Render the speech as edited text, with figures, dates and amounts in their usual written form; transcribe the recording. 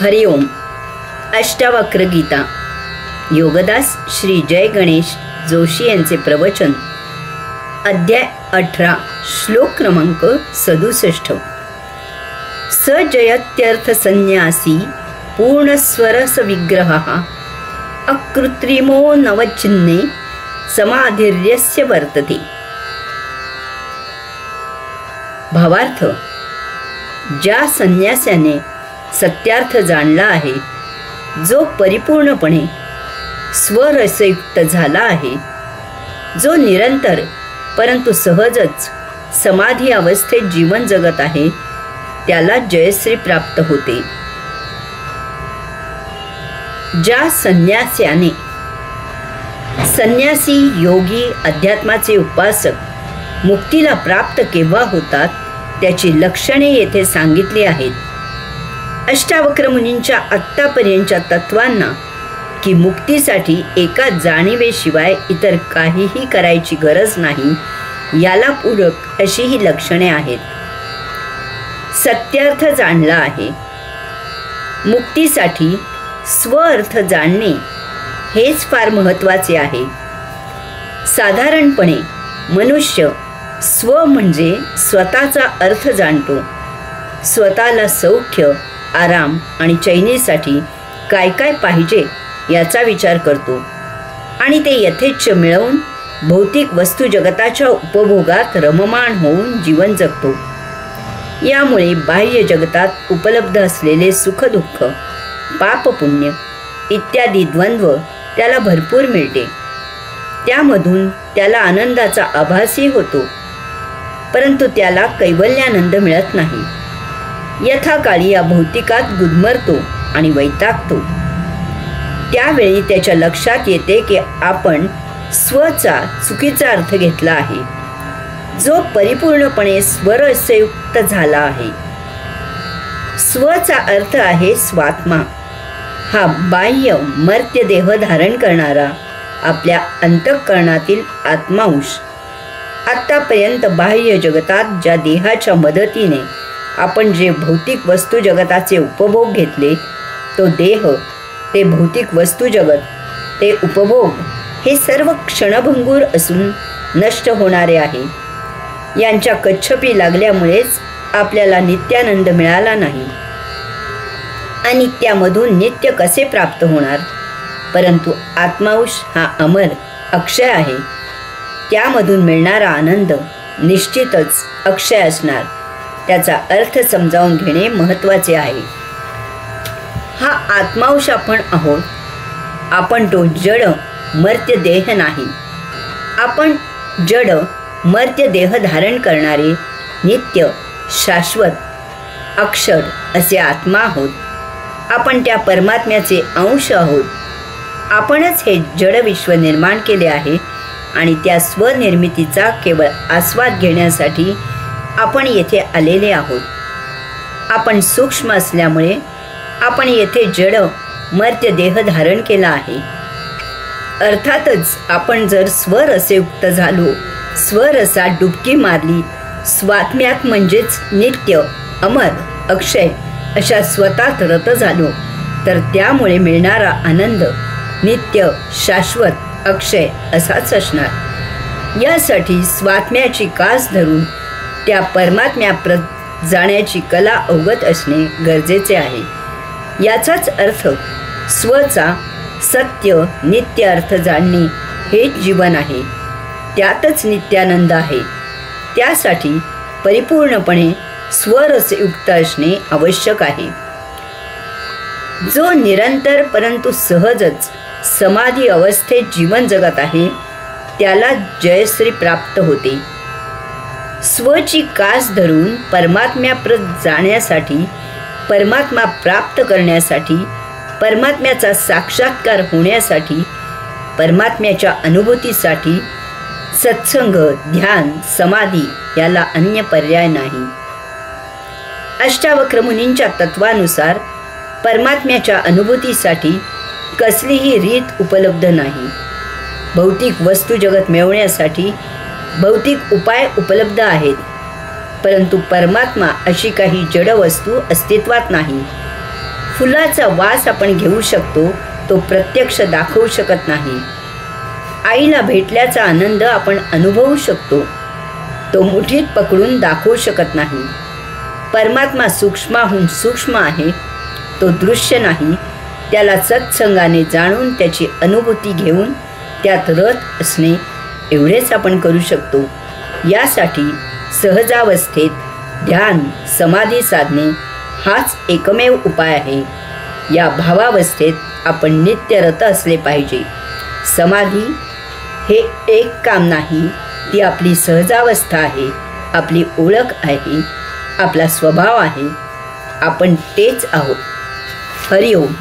हरिओम. अष्टावक्र गीता. योगदास श्री जय गणेश जोशी यांचे प्रवचन. अध्याय 18, श्लोक क्रमांक 67. सजयत्यर्थ संन्यासी पूर्णस्वरस विग्रह अकृत्रिमो नवचिन्ने समाधिर्यस्य वर्तते. भावार्थ: ज्या संन्यासाने सत्यार्थ जाणला आहे, जो परिपूर्णपणे स्वरसयुक्त झाला आहे, जो निरंतर परंतु सहजच समाधी अवस्थेत जीवन जगत आहे, त्याला जयश्री प्राप्त होते. ज्या संन्यास्याने, संन्यासी, योगी, अध्यात्माचे उपासक मुक्तीला प्राप्त केव्हा होतात त्याची लक्षणे येथे सांगितली आहेत. अष्टावक्र मुनींच्या आत्तापर्यंतच्या तत्वांना की मुक्तीसाठी एका जाणीवेशिवाय इतर काहीही करायची गरज नाही, याला पूरक अशी ही लक्षणे आहेत. सत्यार्थ जाणला आहे. मुक्तीसाठी स्वअर्थ जाणणे हेच फार महत्त्वाचे आहे. साधारणपणे मनुष्य स्व म्हणजे स्वतःचा अर्थ जाणतो. स्वतःला सौख्य, आराम आणि चैनीसाठी काय काय पाहिजे याचा विचार करतो आणि ते यथेच्छ मिळवून भौतिक वस्तू जगताच्या उपभोगात रममाण होऊन जीवन जगतो. यामुळे बाह्य जगतात उपलब्ध असलेले सुखदुःख, पापपुण्य इत्यादी द्वंद्व त्याला भरपूर मिळते. त्यामधून त्याला आनंदाचा आभासही होतो, परंतु त्याला कैवल्यानंद मिळत नाही. यथाकाळी या भौतिकात गुदमरतो आणि वैतागतो. त्यावेळी त्याच्या लक्षात येते की आपण स्वचा चुकीचा अर्थ घेतला आहे, जो परिपूर्णपणे स्वरसयुक्त झाला आहे. स्वचा अर्थ आहे स्वात्मा. हा बाह्य मर्त्य देह धारण करणारा आपल्या अंतःकरणातील आत्मांश. आत्तापर्यंत बाह्य जगतात ज्या देहाच्या मदतीने आपण जे भौतिक वस्तू जगताचे उपभोग घेतले, तो देह, ते भौतिक वस्तू जगत, ते उपभोग हे सर्व क्षणभंगूर असून नष्ट होणारे आहे. यांच्या कच्छपी लागल्यामुळेच आपल्याला नित्यानंद मिळाला नाही. अनित्यामधून नित्य कसे प्राप्त होणार? परंतु आत्मांश हा अमर, अक्षय आहे. त्यामधून मिळणारा आनंद निश्चितच अक्षय असणार. त्याचा अर्थ समजावून घेणे महत्त्वाचे आहे. हा आत्मांश आपण आहोत. आपण तो जड मर्त्य देह नाही. आपण जड मर्त्य देह धारण करणारे नित्य, शाश्वत, अक्षर असे आत्मा आहोत. आपण त्या परमात्म्याचे अंश आहोत. आपणच हे जड विश्व निर्माण केले आहे आणि त्या स्वनिर्मितीचा केवळ आस्वाद घेण्यासाठी आपण येथे आलेले आहोत. आपण सूक्ष्म असल्यामुळे आपण येथे जड मर्त्य देह धारण केला आहे. अर्थातच आपण जर स्वरसयुक्त झालो, स्वरसात डुबकी मारली, स्वात्म्यात म्हणजेच नित्य, अमर, अक्षय अशा स्वतःत रत झालो, तर त्यामुळे मिळणारा आनंद नित्य, शाश्वत, अक्षय असाच असणार. यासाठी स्वात्म्याची कास धरून त्या परमात्म्याप्रत जाण्याची कला अवगत असणे गरजेचे आहे. याचाच अर्थ स्वचा सत्य, नित्य अर्थ जाणणे हेच जीवन आहे. त्यातच नित्यानंद आहे. त्यासाठी परिपूर्णपणे स्वरसयुक्त असणे आवश्यक आहे. जो निरंतर परंतु सहजच समाधी अवस्थेत जीवन जगत आहे, त्याला जयश्री प्राप्त होते. स्वची कास धरून परमात्म्याप्रत जाण्यासाठी, परमात्मा प्राप्त करण्यासाठी, परमात्म्याचा साक्षात्कार होण्यासाठी, परमात्म्याच्या अनुभूतीसाठी सत्संग, ध्यान, समाधी याला अन्य पर्याय नाही. अष्टावक्र मुनींच्या तत्वानुसार परमात्म्याच्या अनुभूतीसाठी कसलीही रीत उपलब्ध नाही. भौतिक वस्तू जगत मिळवण्यासाठी भौतिक उपाय उपलब्ध आहेत, परंतु परमात्मा अशी काही जड वस्तू अस्तित्वात नाही. फुलाचा वास आपण घेऊ शकतो, तो प्रत्यक्ष दाखवू शकत नाही. आईला भेटल्याचा आनंद आपण अनुभवू शकतो, तो मुठीत पकडून दाखवू शकत नाही. परमात्मा सूक्ष्माहून सूक्ष्म आहे, तो दृश्य नाही. त्याला सत्संगाने जाणून त्याची अनुभूती घेऊन त्यात रत असणे एवढेच आपण करू शकतो. यासाठी सहजावस्थेत ध्यान समाधी साधणे हाच एकमेव उपाय आहे. या भावावस्थेत आपण नित्यरत असले पाहिजे. समाधी हे एक काम नाही, ती आपली सहजावस्था आहे, आपली ओळख आहे, आपला स्वभाव आहे. आपण तेच आहोत. हरिओम.